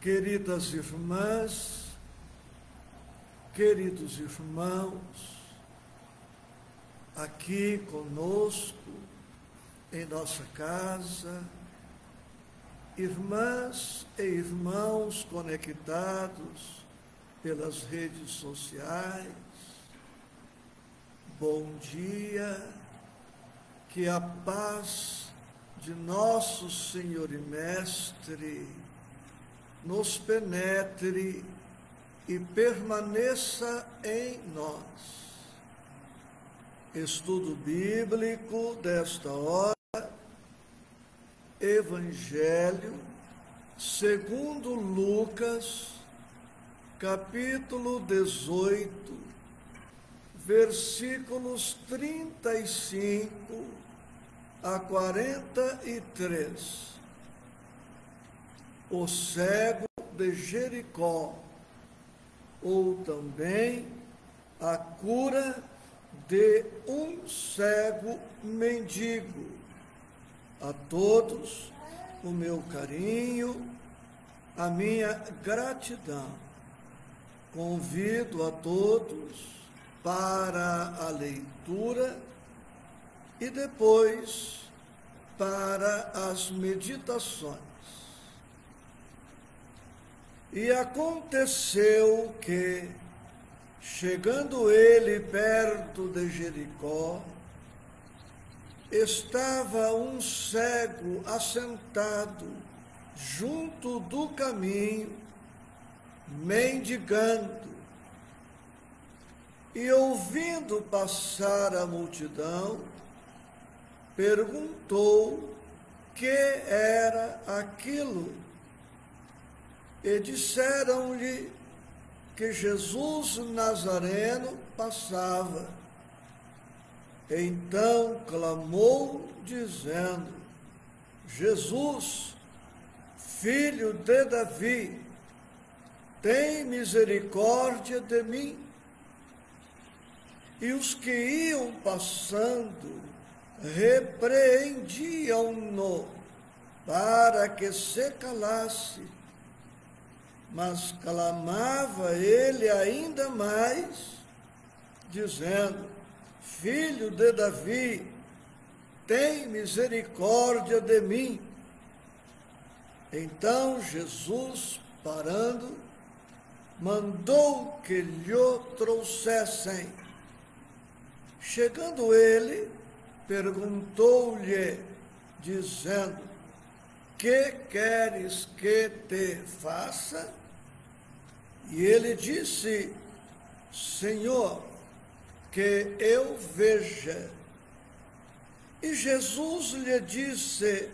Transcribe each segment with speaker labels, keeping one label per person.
Speaker 1: Queridas irmãs, queridos irmãos, aqui conosco, em nossa casa, irmãs e irmãos conectados pelas redes sociais, bom dia, que a paz de nosso Senhor e Mestre nos penetre e permaneça em nós. Estudo bíblico desta hora, Evangelho segundo Lucas, capítulo 18, versículos 35 a 43. O cego de Jericó, ou também a cura de um cego mendigo. A todos o meu carinho, a minha gratidão. Convido a todos para a leitura e depois para as meditações. E aconteceu que, chegando ele perto de Jericó, estava um cego assentado junto do caminho, mendigando. E ouvindo passar a multidão, perguntou que era aquilo. E disseram-lhe que Jesus Nazareno passava. Então clamou, dizendo: Jesus, filho de Davi, tem misericórdia de mim. E os que iam passando repreendiam-no para que se calasse. Mas clamava ele ainda mais, dizendo: Filho de Davi, tem misericórdia de mim. Então Jesus, parando, mandou que lhe trouxessem. Chegando ele, perguntou-lhe, dizendo: Que queres que te faça? E ele disse: Senhor, que eu veja. E Jesus lhe disse: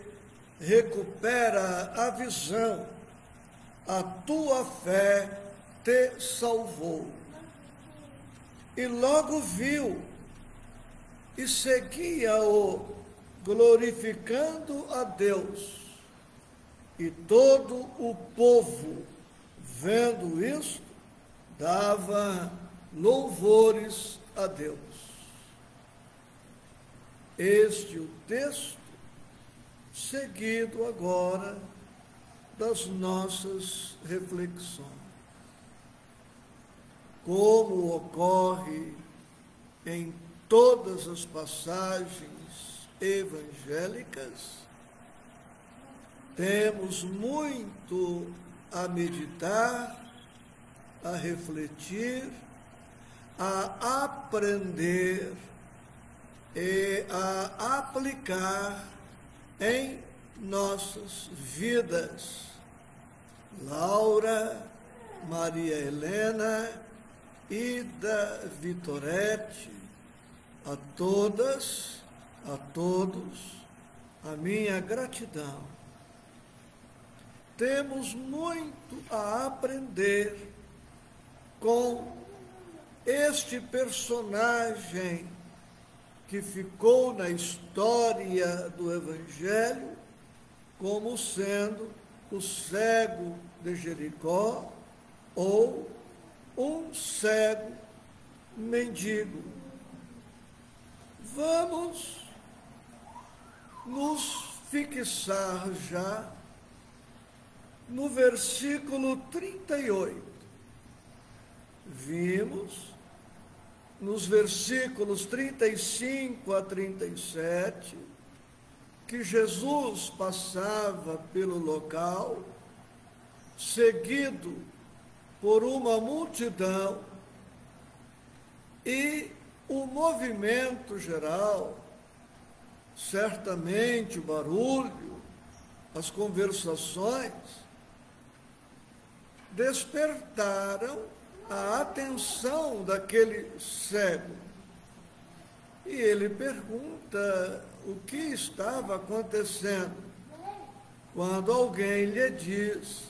Speaker 1: recupera a visão, a tua fé te salvou. E logo viu e seguia-o, glorificando a Deus. E todo o povo, vendo isto, dava louvores a Deus. Este é o texto seguido agora das nossas reflexões. Como ocorre em todas as passagens evangélicas, temos muito a meditar, a refletir, a aprender e a aplicar em nossas vidas. Laura, Maria Helena, Ida Vitorete, a todas, a todos, a minha gratidão. Temos muito a aprender com este personagem que ficou na história do Evangelho como sendo o cego de Jericó ou um cego mendigo. Vamos nos fixar já no versículo 38. Vimos nos versículos 35 a 37 que Jesus passava pelo local, seguido por uma multidão, e o movimento geral, certamente o barulho, as conversações, despertaram a atenção daquele cego. E ele pergunta o que estava acontecendo, quando alguém lhe diz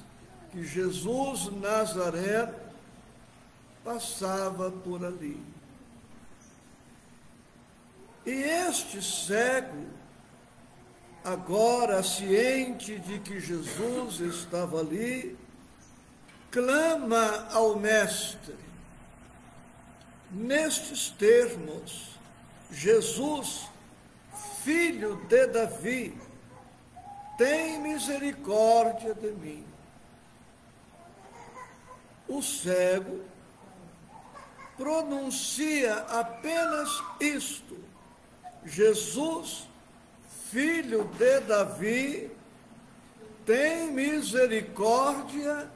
Speaker 1: que Jesus Nazareno passava por ali. E este cego, agora ciente de que Jesus estava ali, clama ao Mestre, nestes termos: Jesus, filho de Davi, tem misericórdia de mim. O cego pronuncia apenas isto: Jesus, filho de Davi, tem misericórdia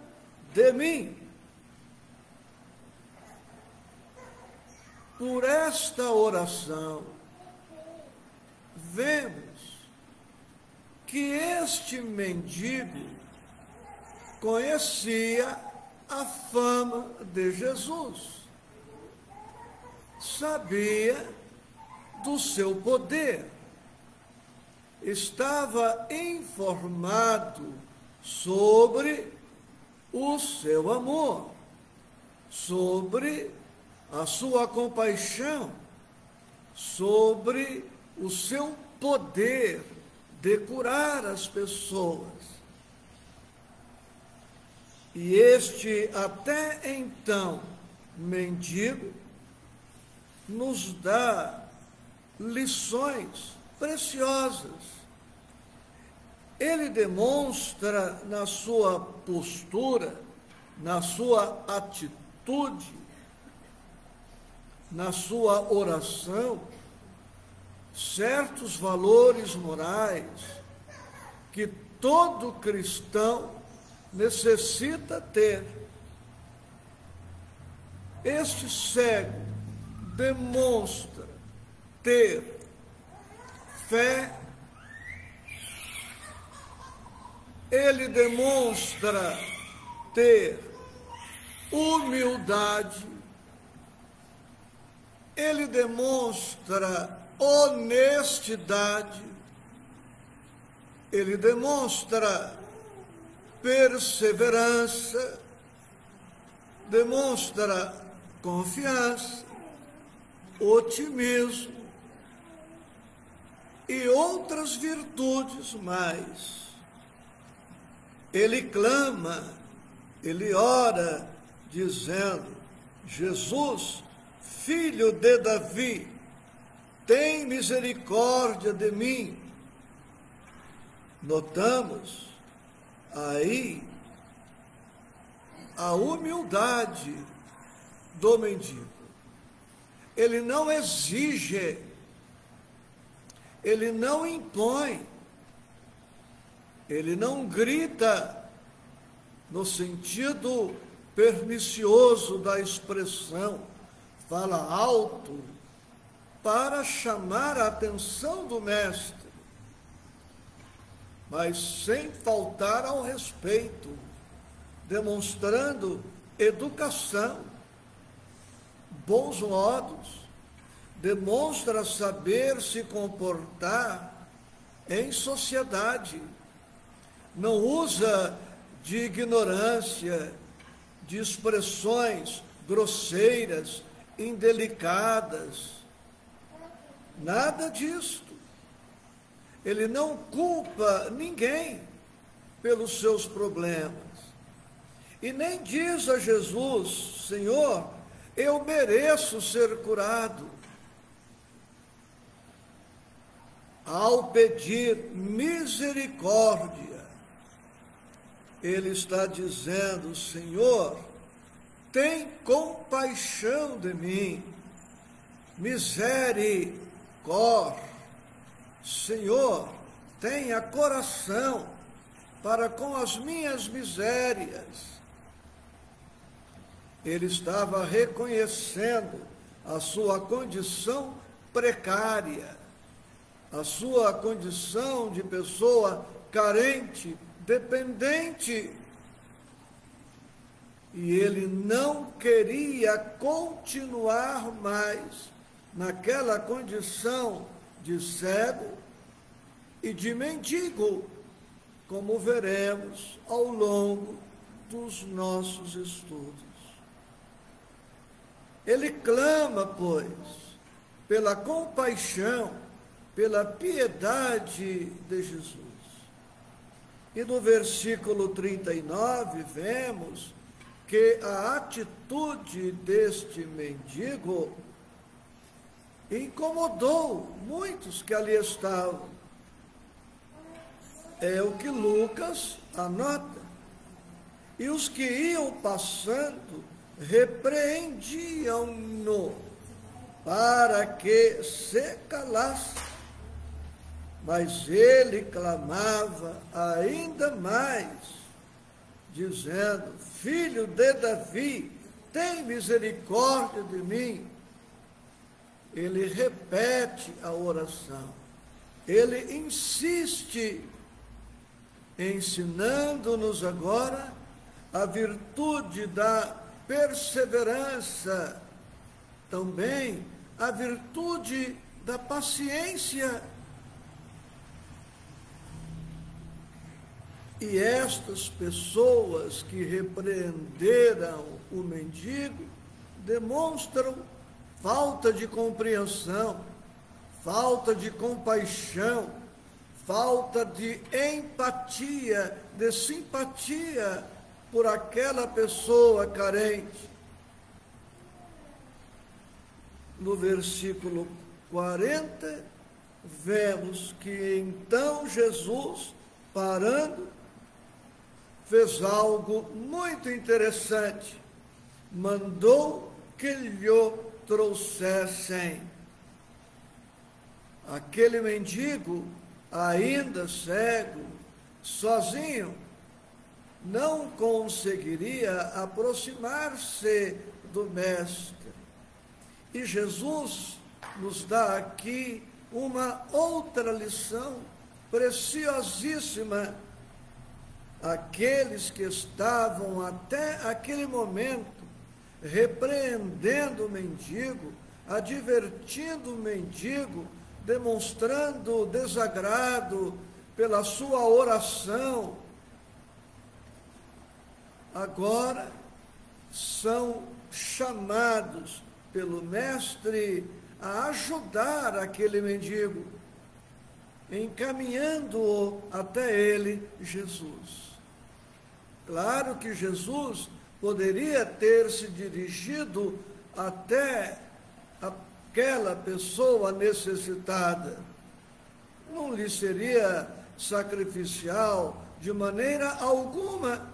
Speaker 1: de mim. Por esta oração, vemos que este mendigo conhecia a fama de Jesus, sabia do seu poder, estava informado sobre o seu amor, sobre a sua compaixão, sobre o seu poder de curar as pessoas. E este, até então, mendigo, nos dá lições preciosas. Ele demonstra na sua postura, na sua atitude, na sua oração, certos valores morais que todo cristão necessita ter. Este cego demonstra ter fé, ele demonstra ter humildade, ele demonstra honestidade, ele demonstra perseverança, demonstra confiança, otimismo e outras virtudes mais. Ele clama, ele ora, dizendo: Jesus, filho de Davi, tem misericórdia de mim. Notamos aí a humildade do mendigo. Ele não exige, ele não impõe, ele não grita no sentido pernicioso da expressão, fala alto para chamar a atenção do mestre, mas sem faltar ao respeito, demonstrando educação, bons modos, demonstra saber se comportar em sociedade, não usa de ignorância, de expressões grosseiras, indelicadas, nada disto. Ele não culpa ninguém pelos seus problemas. E nem diz a Jesus: Senhor, eu mereço ser curado. Ao pedir misericórdia, ele está dizendo: Senhor, tem compaixão de mim, misericórdia. Senhor, tenha coração para com as minhas misérias. Ele estava reconhecendo a sua condição precária, a sua condição de pessoa carente, dependente. E ele não queria continuar mais naquela condição de cego e de mendigo, como veremos ao longo dos nossos estudos. Ele clama, pois, pela compaixão, pela piedade de Jesus. E no versículo 39, vemos que a atitude deste mendigo incomodou muitos que ali estavam. É o que Lucas anota. E os que iam passando repreendiam-no para que se calasse. Mas ele clamava ainda mais, dizendo: Filho de Davi, tem misericórdia de mim. Ele repete a oração, ele insiste, ensinando-nos agora a virtude da perseverança, também a virtude da paciência. E estas pessoas que repreenderam o mendigo demonstram falta de compreensão, falta de compaixão, falta de empatia, de simpatia por aquela pessoa carente. No versículo 40, vemos que então Jesus, parando, fez algo muito interessante. Mandou que lhe trouxessem. Aquele mendigo, ainda cego, sozinho, não conseguiria aproximar-se do Mestre. E Jesus nos dá aqui uma outra lição preciosíssima. Aqueles que estavam até aquele momento repreendendo o mendigo, advertindo o mendigo, demonstrando desagrado pela sua oração, agora são chamados pelo Mestre a ajudar aquele mendigo, encaminhando-o até ele, Jesus. Claro que Jesus poderia ter se dirigido até aquela pessoa necessitada. Não lhe seria sacrificial de maneira alguma,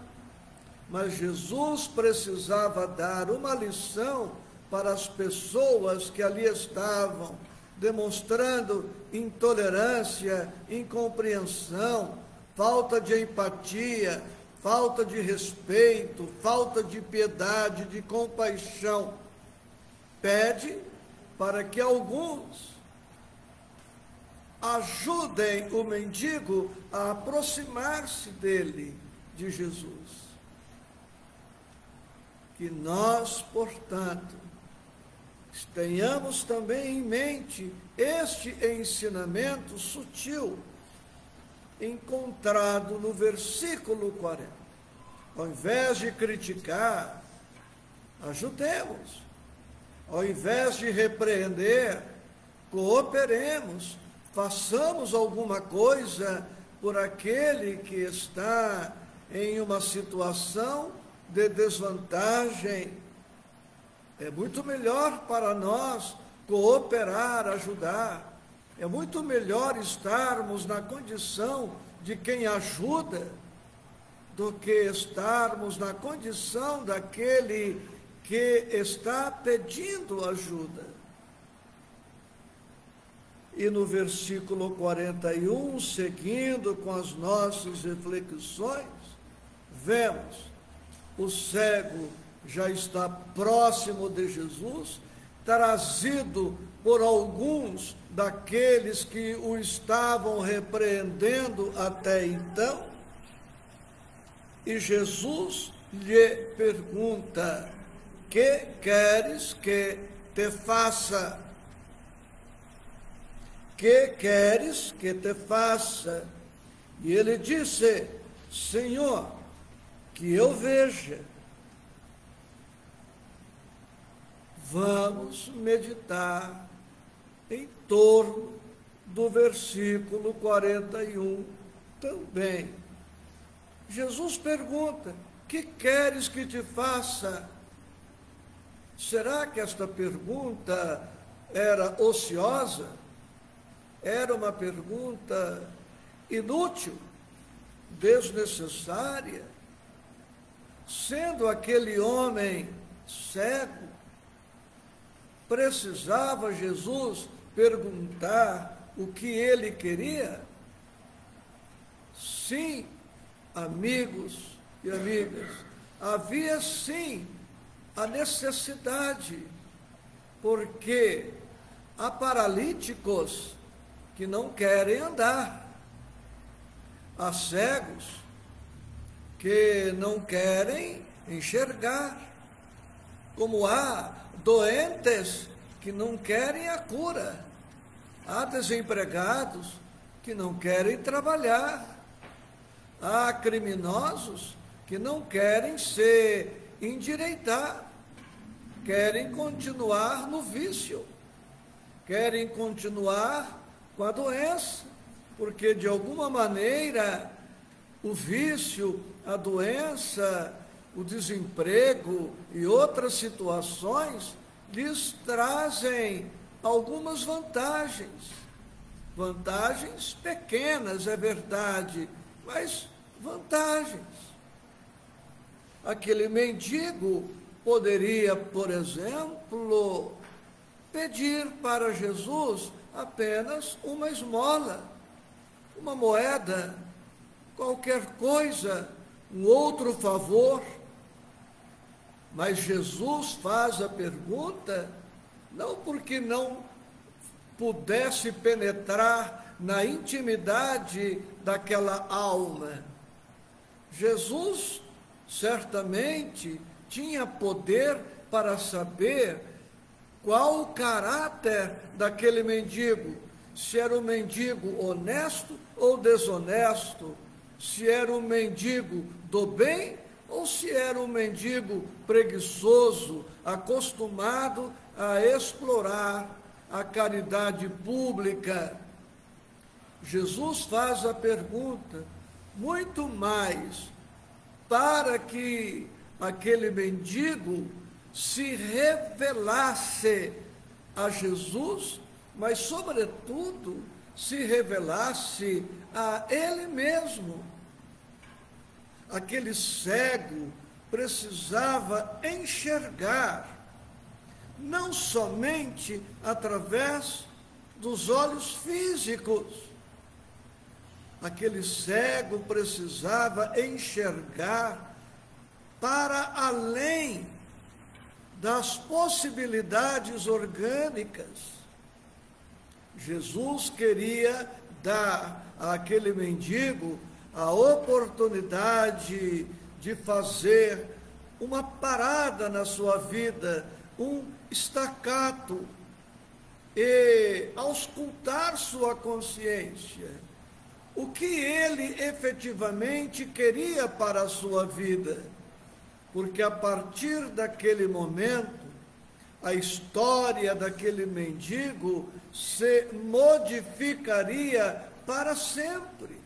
Speaker 1: mas Jesus precisava dar uma lição para as pessoas que ali estavam, demonstrando intolerância, incompreensão, falta de empatia, falta de respeito, falta de piedade, de compaixão. Pede para que alguns ajudem o mendigo a aproximar-se dele, de Jesus. Que nós, portanto, tenhamos também em mente este ensinamento sutil, encontrado no versículo 40. Ao invés de criticar, ajudemos. Ao invés de repreender, cooperemos, façamos alguma coisa por aquele que está em uma situação de desvantagem. É muito melhor para nós cooperar, ajudar. É muito melhor estarmos na condição de quem ajuda do que estarmos na condição daquele que está pedindo ajuda. E no versículo 41, seguindo com as nossas reflexões, vemos o cego já está próximo de Jesus, trazido por alguns daqueles que o estavam repreendendo até então, e Jesus lhe pergunta: que queres que te faça? Que queres que te faça? E ele disse: Senhor, que eu veja. Vamos meditar em torno do versículo 41 também. Jesus pergunta: que queres que te faça? Será que esta pergunta era ociosa? Era uma pergunta inútil, desnecessária? Sendo aquele homem cego, precisava Jesus perguntar o que ele queria? Sim, amigos e amigas, havia sim a necessidade, porque há paralíticos que não querem andar, há cegos que não querem enxergar, como há doentes que não querem a cura, há desempregados que não querem trabalhar, há criminosos que não querem se endireitar, querem continuar no vício, querem continuar com a doença, porque de alguma maneira o vício, a doença, o desemprego e outras situações lhes trazem algumas vantagens. Vantagens pequenas, é verdade, mas vantagens. Aquele mendigo poderia, por exemplo, pedir para Jesus apenas uma esmola, uma moeda, qualquer coisa, um outro favor. Mas Jesus faz a pergunta não porque não pudesse penetrar na intimidade daquela alma. Jesus certamente tinha poder para saber qual o caráter daquele mendigo, se era um mendigo honesto ou desonesto, se era um mendigo do bem ou se era um mendigo preguiçoso, acostumado a explorar a caridade pública. Jesus faz a pergunta muito mais para que aquele mendigo se revelasse a Jesus, mas, sobretudo, se revelasse a ele mesmo. Aquele cego precisava enxergar, não somente através dos olhos físicos. Aquele cego precisava enxergar para além das possibilidades orgânicas. Jesus queria dar àquele mendigo a oportunidade de fazer uma parada na sua vida, um estacato, e auscultar sua consciência, o que ele efetivamente queria para a sua vida, porque a partir daquele momento, a história daquele mendigo se modificaria para sempre.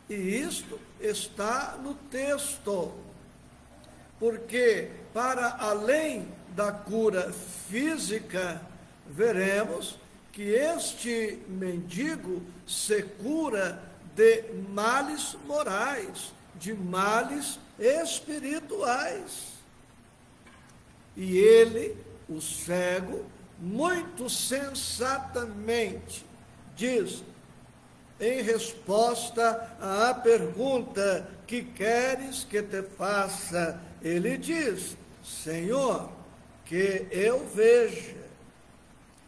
Speaker 1: E isto está no texto, porque para além da cura física, veremos que este mendigo se cura de males morais, de males espirituais. E ele, o cego, muito sensatamente diz, em resposta à pergunta: que queres que te faça? Ele diz: Senhor, que eu veja.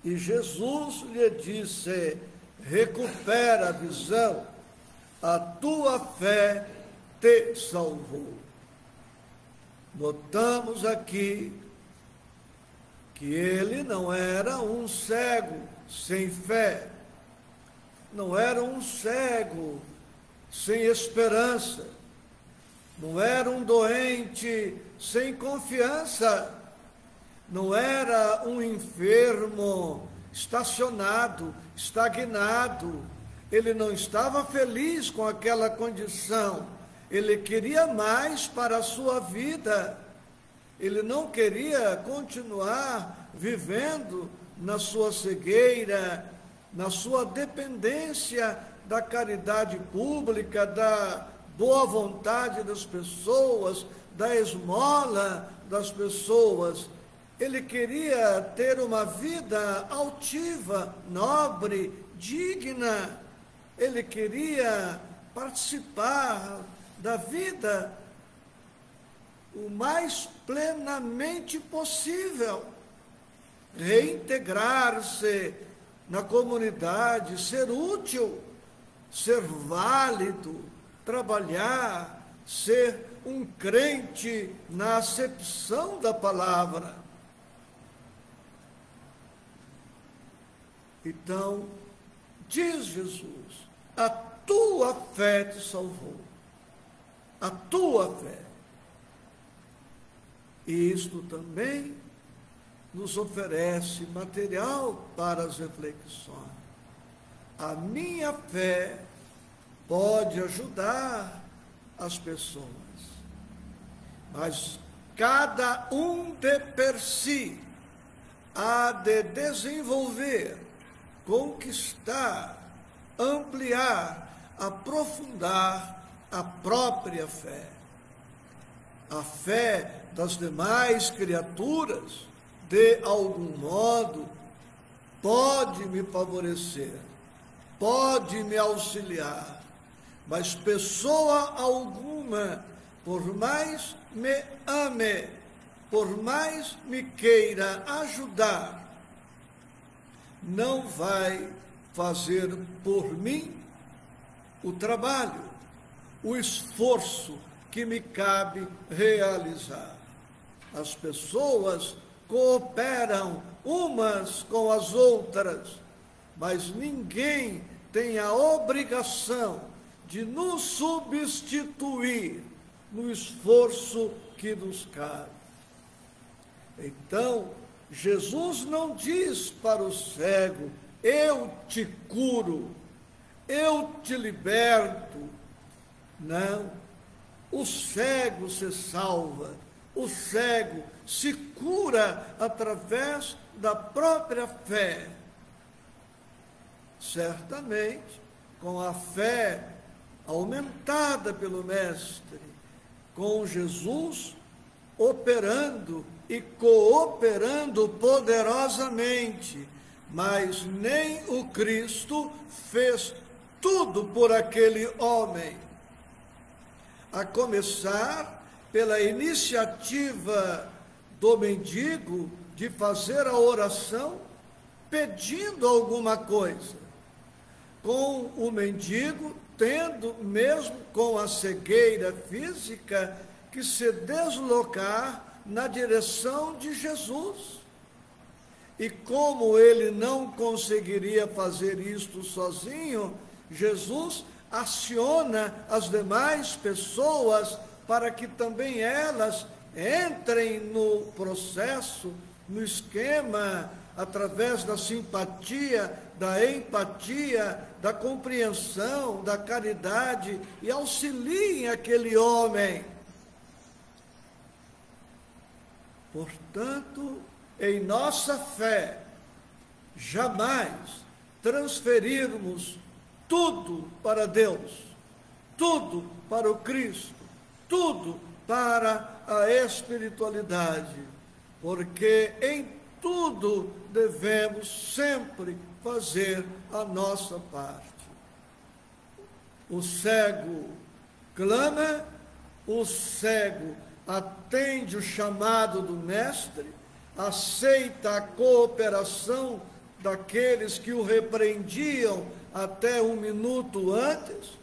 Speaker 1: E Jesus lhe disse: recupera a visão, a tua fé te salvou. Notamos aqui que ele não era um cego sem fé, não era um cego sem esperança, não era um doente sem confiança, não era um enfermo estacionado, estagnado. Ele não estava feliz com aquela condição, ele queria mais para a sua vida, ele não queria continuar vivendo na sua cegueira, na sua dependência da caridade pública, da boa vontade das pessoas, da esmola das pessoas. Ele queria ter uma vida altiva, nobre, digna. Ele queria participar da vida o mais plenamente possível, reintegrar-se na comunidade, ser útil, ser válido, trabalhar, ser um crente na acepção da palavra. Então, diz Jesus, a tua fé te salvou, a tua fé. E isto também nos oferece material para as reflexões. A minha fé pode ajudar as pessoas, mas cada um de per si há de desenvolver, conquistar, ampliar, aprofundar a própria fé. A fé das demais criaturas, de algum modo, pode me favorecer, pode me auxiliar, mas pessoa alguma, por mais me ame, por mais me queira ajudar, não vai fazer por mim o trabalho, o esforço que me cabe realizar. As pessoas cooperam umas com as outras, mas ninguém tem a obrigação de nos substituir no esforço que nos cabe. Então, Jesus não diz para o cego: eu te curo, eu te liberto. Não, o cego se salva, o cego se cura através da própria fé. Certamente, com a fé aumentada pelo Mestre, com Jesus operando e cooperando poderosamente, mas nem o Cristo fez tudo por aquele homem. A começar pela iniciativa do mendigo de fazer a oração pedindo alguma coisa. Com o mendigo tendo, mesmo com a cegueira física, que se deslocar na direção de Jesus. E como ele não conseguiria fazer isto sozinho, Jesus aciona as demais pessoas para que também elas entrem no processo, no esquema, através da simpatia, da empatia, da compreensão, da caridade, e auxiliem aquele homem. Portanto, em nossa fé, jamais transferirmos tudo para Deus, tudo para o Cristo, tudo para a espiritualidade, porque em tudo devemos sempre fazer a nossa parte. O cego clama, o cego atende o chamado do mestre, aceita a cooperação daqueles que o repreendiam até um minuto antes,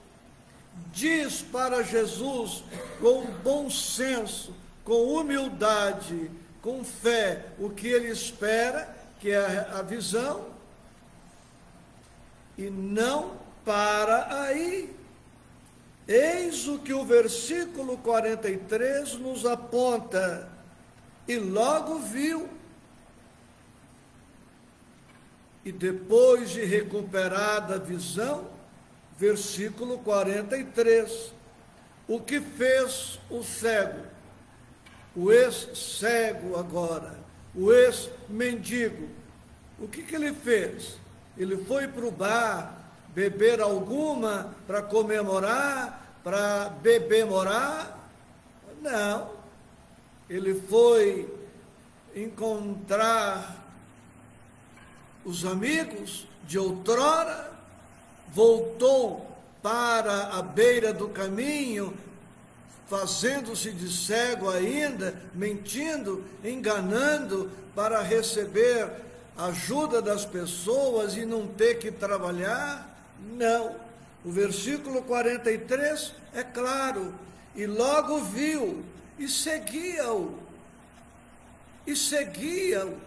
Speaker 1: diz para Jesus com bom senso, com humildade, com fé, o que ele espera, que é a visão, e não para aí. Eis o que o versículo 43 nos aponta. E logo viu. E depois de recuperada a visão, versículo 43, o que fez o cego? O ex-cego agora, o ex-mendigo, o que ele fez? Ele foi para o bar, beber alguma para comemorar, para bebemorar? Não. Ele foi encontrar os amigos de outrora, voltou para a beira do caminho, fazendo-se de cego ainda, mentindo, enganando, para receber ajuda das pessoas e não ter que trabalhar? Não. O versículo 43 é claro. E logo viu, e seguia-o. E seguia-o.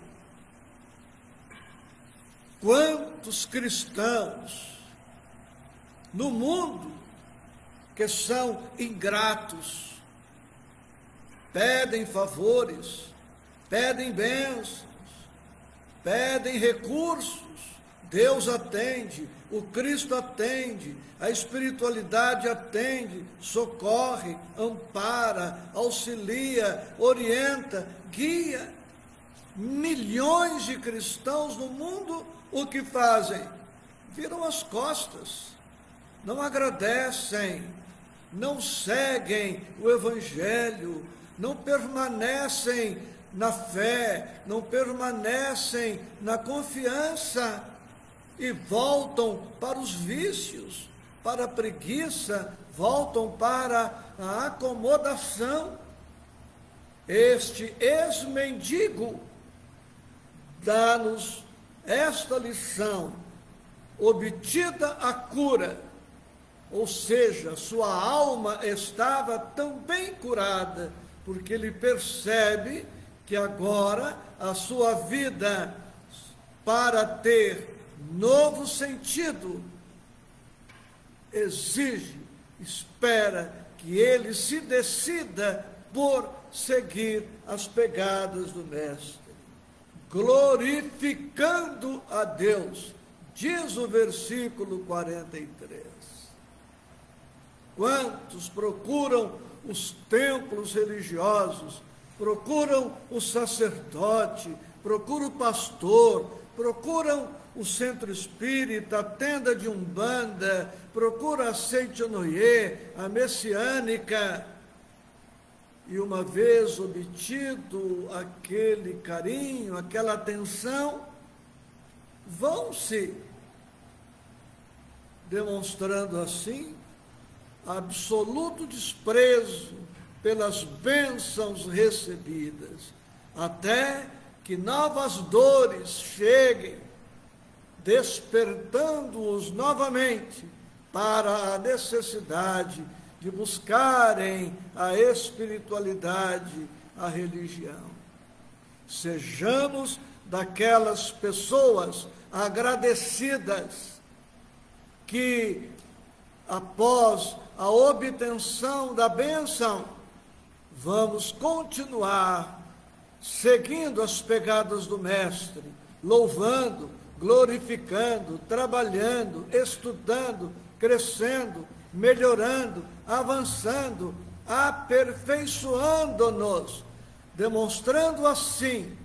Speaker 1: Quantos cristãos no mundo que são ingratos, pedem favores, pedem bênçãos, pedem recursos, Deus atende, o Cristo atende, a espiritualidade atende, socorre, ampara, auxilia, orienta, guia. Milhões de cristãos no mundo, o que fazem? Viram as costas, não agradecem, não seguem o Evangelho, não permanecem na fé, não permanecem na confiança e voltam para os vícios, para a preguiça, voltam para a acomodação. Este ex-mendigo dá-nos esta lição, obtida a cura, ou seja, sua alma estava também curada, porque ele percebe que agora a sua vida, para ter novo sentido, exige, espera que ele se decida por seguir as pegadas do Mestre, glorificando a Deus, diz o versículo 43. Quantos procuram os templos religiosos, procuram o sacerdote, procuram o pastor, procuram o centro espírita, a tenda de Umbanda, procuram a Seite-Noye, a messiânica, e uma vez obtido aquele carinho, aquela atenção, vão-se demonstrando assim absoluto desprezo pelas bênçãos recebidas, até que novas dores cheguem, despertando-os novamente para a necessidade de buscarem a espiritualidade, a religião. Sejamos daquelas pessoas agradecidas que, após a obtenção da bênção, vamos continuar seguindo as pegadas do Mestre, louvando, glorificando, trabalhando, estudando, crescendo, melhorando, avançando, aperfeiçoando-nos, demonstrando assim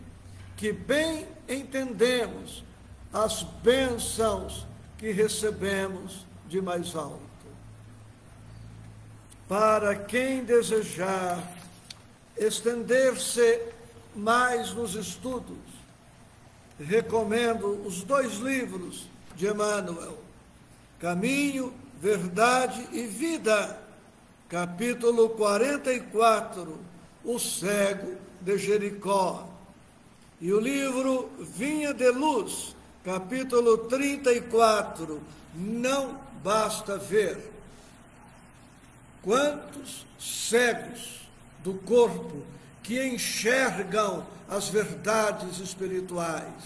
Speaker 1: que bem entendemos as bênçãos que recebemos de mais alto. Para quem desejar estender-se mais nos estudos, recomendo os 2 livros de Emmanuel, Caminho, Verdade e Vida, capítulo 44, O Cego de Jericó, e o livro Vinha de Luz, capítulo 34, Não Basta Ver. Quantos cegos do corpo que enxergam as verdades espirituais,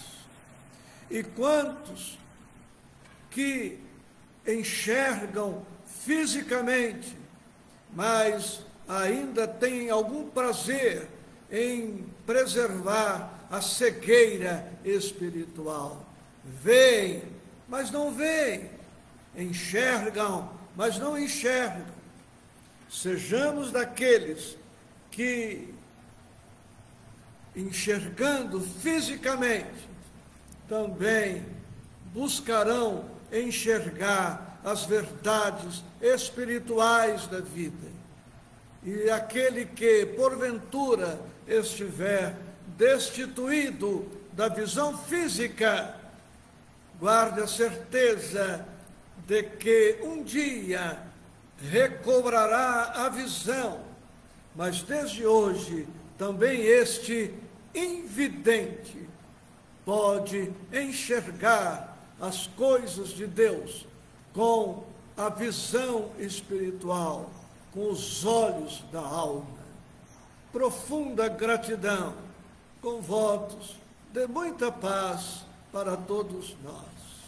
Speaker 1: e quantos que enxergam fisicamente, mas ainda têm algum prazer em preservar a cegueira espiritual. Veem, mas não veem. Enxergam, mas não enxergam. Sejamos daqueles que, enxergando fisicamente, também buscarão enxergar as verdades espirituais da vida. E aquele que, porventura, estiver destituído da visão física, guarde a certeza de que um dia recobrará a visão, mas desde hoje também este invidente pode enxergar as coisas de Deus com a visão espiritual, com os olhos da alma. Profunda gratidão, com votos de muita paz para todos nós.